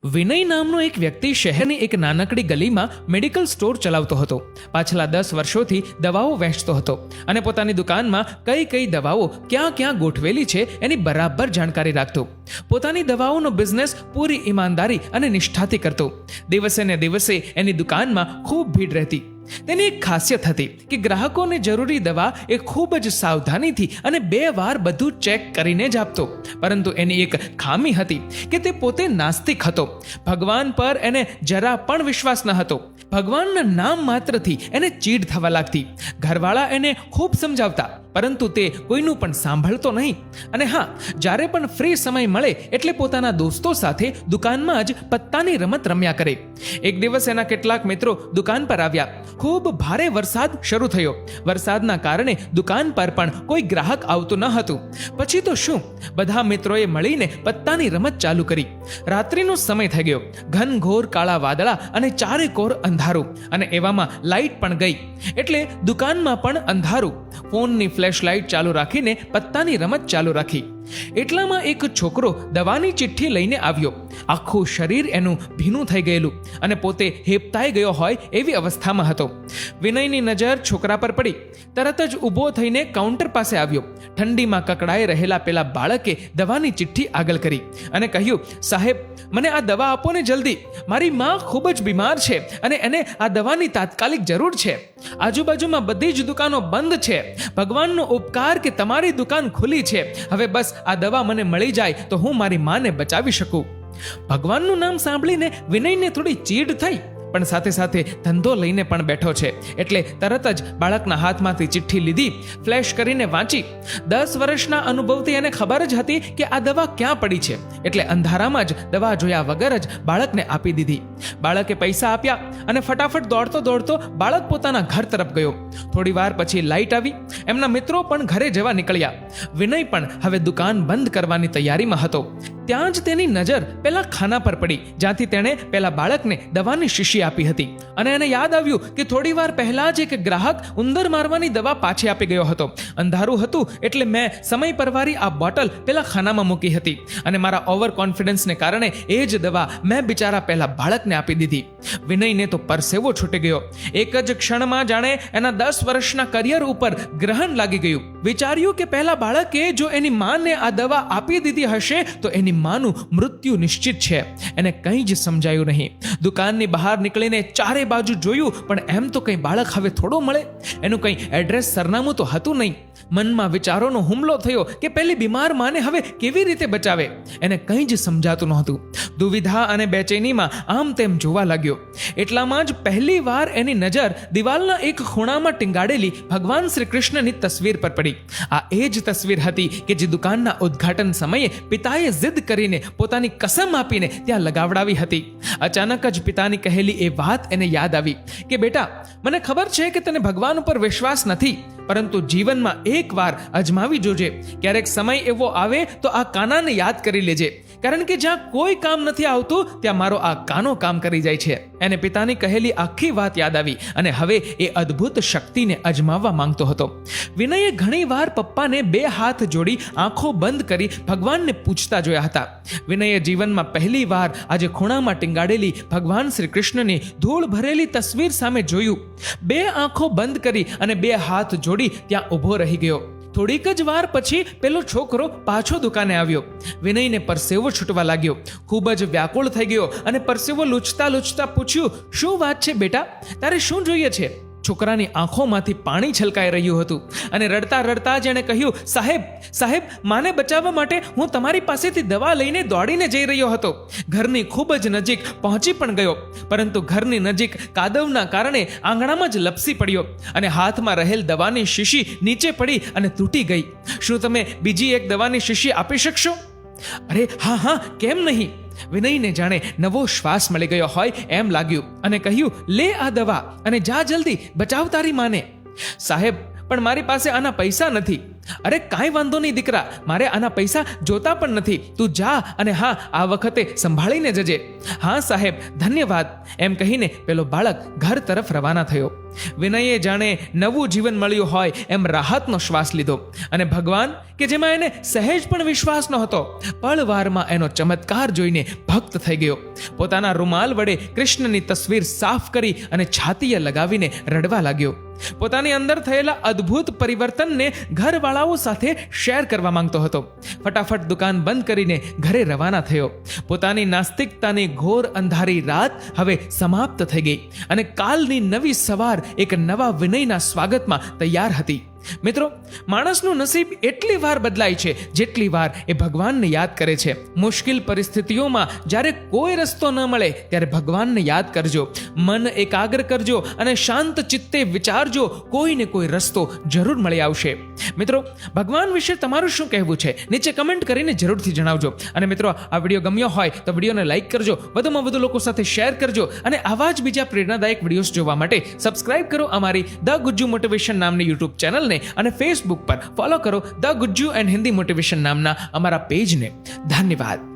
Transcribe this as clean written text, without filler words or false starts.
વિનય નામનો એક વ્યક્તિ શહેરની એક નાનકડી ગલીમાં મેડિકલ સ્ટોર ચલાવતો હતો. પાછલા 10 વર્ષોથી દવાઓ વેચતો હતો અને પોતાની દુકાનમાં કઈ કઈ દવાઓ ક્યાં ક્યાં ગોઠવેલી છે એની બરાબર જાણકારી રાખતો. પોતાની દવાઓનો બિઝનેસ પૂરી ઈમાનદારી અને નિષ્ઠાથી કરતો. દિવસે ને દિવસે એની દુકાનમાં ખૂબ ભીડ રહેતી. તેની એક ખાસિયત હતી કે ગ્રાહકોને જરૂરી દવા એ ખૂબ જ સાવધાનીથી અને 2 વાર બધું ચેક કરીને જ આપતો. પરંતુ એની એક ખામી હતી કે તે પોતે નાસ્તિક હતો. ભગવાન પર એને જરા પણ વિશ્વાસ ન હતો. ભગવાનના નામ માત્રથી એને ચીડ થવા લાગતી. ઘરવાળા એને ખૂબ સમજાવતા, પરંતુ તે કોઈનું પણ સાંભળતો નહીં. અને હા, જ્યારે પણ ફ્રી સમય મળે એટલે પોતાના દોસ્તો સાથે દુકાનમાં જ પત્તાની રમત રમ્યા કરે. એક દિવસ એના કેટલાક મિત્રો દુકાન પર આવ્યા. ખૂબ ભારે વરસાદ શરૂ થયો. વરસાદના કારણે દુકાન પર પણ કોઈ ગ્રાહક આવતું ન હતું. પછી તો શું, બધા મિત્રોએ મળીને પત્તાની રમત ચાલુ કરી. રાત્રિનો સમય થઈ ગયો. ઘનઘોર કાળા વાદળા અને ચારેકોર અંધારું, અને એવામાં લાઇટ પણ ગઈ એટલે દુકાનમાં પણ અંધારું. ફોનની ફ્લેશ લાઇટ ચાલુ રાખીને પત્તાની રમત ચાલુ રાખી. એટલામાં એક છોકરો દવાની ચિઠ્ઠી લઈને આવ્યો. આખું શરીર એનું ભીનું થઈ ગયેલું અને પોતે હેપતાઈ ગયો હોય એવી અવસ્થામાં હતો. વિનયની નજર છોકરા પર પડી. તરત જ ઊભો થઈને કાઉન્ટર પાસે આવ્યો. ઠંડીમાં કકડાઈ રહેલા પેલા બાળકે દવાની ચિઠ્ઠી આગળ કરી અને કહ્યું, સાહેબ, મને આ દવા આપો ને જલ્દી. મારી માં ખૂબ જ બીમાર છે અને એને આ દવાની તાત્કાલિક જરૂર છે. આજુબાજુમાં બધી જ દુકાનો બંધ છે. ભગવાનનો ઉપકાર કે તમારી દુકાન ખુલી છે. હવે બસ આ દવા મને મળી જાય તો હું મારી માને બચાવી શકું. ભગવાનનું નામ સાંભળીને વિનયને થોડી ચીડ થઈ, પણ સાથે સાથે ધંધો લઈને પણ બેઠો છે એટલે તરત જ બાળકના હાથમાંથી ચિઠ્ઠી લીધી, ફ્લેશ કરીને વાંચી. 10 વર્ષના અનુભવથી એને ખબર જ હતી કે આ દવા ક્યાં પડી છે, એટલે અંધારામાં જ દવા જોયા વગર જ બાળકને આપી દીધી. બાળકે પૈસા આપ્યા અને ફટાફટ દોડતો દોડતો બાળક પોતાના ઘર તરફ ગયો. થોડી વાર પછી લાઇટ આવી. એમના મિત્રો પણ ઘરે જવા નીકળ્યા. વિનય પણ હવે દુકાન બંધ કરવાની તૈયારીમાં હતો. ત્યાં જ તેની નજર પેલા ખાના પર પડી જ્યાંથી તેણે પેલા બાળકને દવાની શીશી આપી હતી. અને એને યાદ આવ્યું કે થોડી વાર પહેલા જ એક ગ્રાહક ઉંદર મારવાની દવા પાછી આપી ગયો હતો. અંધારું હતું એટલે મેં સમય પરવારી આ બોટલ પેલા ખાનામાં મૂકી હતી અને મારા ઓવર કોન્ફિડન્સને કારણે એ જ દવા મેં બિચારા પહેલા બાળકને આપી દીધી. વિનયને તો પરસેવો છૂટી ગયો. એક જ ક્ષણમાં જાણે એના 10 વર્ષના કરિયર ઉપર ગ્રહણ લાગી ગયું. વિચાર્યું કે પહેલા બાળકે જો એની માને આ દવા આપી દીધી હશે તો એની માનું મૃત્યુ નિશ્ચિત છે. એને કંઈ જ સમજાયું નહીં. દુકાનની બહાર નીકળીને ચારે બાજુ જોયું, પણ એમ તો કંઈ બાળક હવે થોડો મળે. એનું કંઈ એડ્રેસ સરનામું તો હતું નહીં. મનમાં વિચારોનો હુમલો થયો કે પેલી બીમાર માને હવે કેવી રીતે બચાવે. એને કંઈ જ સમજાતું નહોતું. દુવિધા અને બેચેનીમાં આમ તેમ જોવા લાગ્યો. એટલામાં જ પહેલી વાર એની નજર દિવાલના એક ખૂણામાં ટીંગાડેલી ભગવાન શ્રી કૃષ્ણની તસવીર પર પડી. આ એ જ તસવીર હતી કે જે દુકાનના ઉદ્ઘાટન સમયે પિતાએ જિદ કરીને પોતાની કસમ આપીને ત્યાં લગાવડાવી હતી. અચાનક જ પિતાની કહેલી એ વાત એને યાદ આવી કે બેટા, મને ખબર છે કે તને ભગવાન ઉપર વિશ્વાસ નથી, પરંતુ જીવનમાં એકવાર અજમાવી જોજે. ક્યારેક સમય એવો આવે તો આ કાનાને યાદ કરી લેજે, કારણ કે જ્યાં કોઈ કામ નથી આવતું ત્યાં મારો આ કાનો કામ કરી જાય છે. એને પિતાની કહેલી આખી વાત યાદ આવી અને હવે એ અદ્ભુત શક્તિને અજમાવવા માંગતો હતો. વિનયે ઘણી વાર પપ્પાને 2 હાથ જોડી આંખો બંધ કરી ભગવાનને પૂછતા જોયા હતા. વિનયે જીવનમાં પહેલી વાર આજે ખૂણામાં ટીંગાડેલી ભગવાન શ્રી કૃષ્ણની ધૂળ ભરેલી તસવીર સામે જોયું. 2 આંખો બંધ કરી અને 2 હાથ જોડી ત્યાં ઊભો રહી ગયો. થોડીક જ વાર પછી પેલો છોકરો પાછો દુકાને આવ્યો. વિનયને પરસેવો છૂટવા લાગ્યો. ખૂબ જ વ્યાકુળ થઈ ગયો અને પરસેવો લૂછતા લૂછતા પૂછ્યું, શું વાત છે બેટા, તારે શું જોઈએ છે? છોકરાની આંખોમાંથી પાણી છલકાઈ રહ્યું હતું અને રડતા રડતા જ એણે કહ્યું, સાહેબ, માને બચાવવા માટે હું તમારી પાસેથી દવા લઈને દોડીને જઈ રહ્યો હતો. ઘરની ખૂબ જ નજીક પહોંચી પણ ગયો, પરંતુ ઘરની નજીક કાદવના કારણે આંગણામાં જ લપસી પડ્યો અને હાથમાં રહેલ દવાની શીશી નીચે પડી અને તૂટી ગઈ. શું તમે બીજી એક દવાની શીશી આપી શકશો? અરે હા, કેમ નહીં. વિનયને જાણે નવો શ્વાસ મળી ગયો હોય એમ લાગ્યું અને કહ્યું, લે આ દવા અને જા જલ્દી, બચાવ તારી માને. સાહેબ, પણ મારી પાસે આના પૈસા નથી. અરે કાંઈ વાંધો નહીં દીકરા, મારે આના પૈસા જોતા પણ નથી, તું જા અને હા આ વખતે સંભાળીને જજે. હા સાહેબ ધન્યવાદ, એમ કહીને પેલો બાળક ઘર તરફ રવાના થયો. વિનયે જાણે નવું જીવન મળ્યું હોય એમ રાહતનો શ્વાસ લીધો અને ભગવાન કે જેમાં એને સહેજ પણ વિશ્વાસ નહોતો, પળવારમાં એનો ચમત્કાર જોઈને ભક્ત થઈ ગયો. પોતાના રૂમાલ વડે કૃષ્ણની તસવીર સાફ કરી અને છાતીએ લગાવીને રડવા લાગ્યો. પોતાની અંદર થયેલા અદ્ભુત પરિવર્તનને ઘરવાળાઓ સાથે શેર કરવા માંગતો હતો. ફટાફટ દુકાન બંધ કરીને ઘરે રવાના થયો. પોતાની નાસ્તિકતાની ઘોર અંધારી રાત હવે સમાપ્ત થઈ ગઈ અને કાલની નવી સવાર એક નવા વિનયના સ્વાગતમાં તૈયાર હતી. મિત્રો, માણસનું નસીબ એટલી વાર બદલાય છે જેટલી વાર એ ભગવાનને યાદ કરે છે. મુશ્કેલ પરિસ્થિતિઓમાં જ્યારે કોઈ રસ્તો ન મળે ત્યારે ભગવાનને યાદ કરજો, મન એકાગ્ર કરજો અને શાંત ચિત્તે વિચારજો, કોઈને કોઈ રસ્તો જરૂર મળી આવશે. મિત્રો, ભગવાન વિશે તમારું શું કહેવું છે નીચે કમેન્ટ કરીને જરૂરથી જણાવજો. અને મિત્રો, આ વિડીયો ગમ્યો હોય તો વિડીયોને લાઈક કરજો, વધુમાં વધુ લોકો સાથે શેર કરજો અને આવા જ બીજા પ્રેરણાદાયક વિડીયોઝ જોવા માટે સબસ્ક્રાઇબ કરો અમારી ધ ગુજ્જુ મોટિવેશન નામની યુટ્યુબ ચેનલ અને ફેસબુક પર ફોલો કરો the Gujju and Hindi motivation નામના અમારા પેજને. ધન્યવાદ.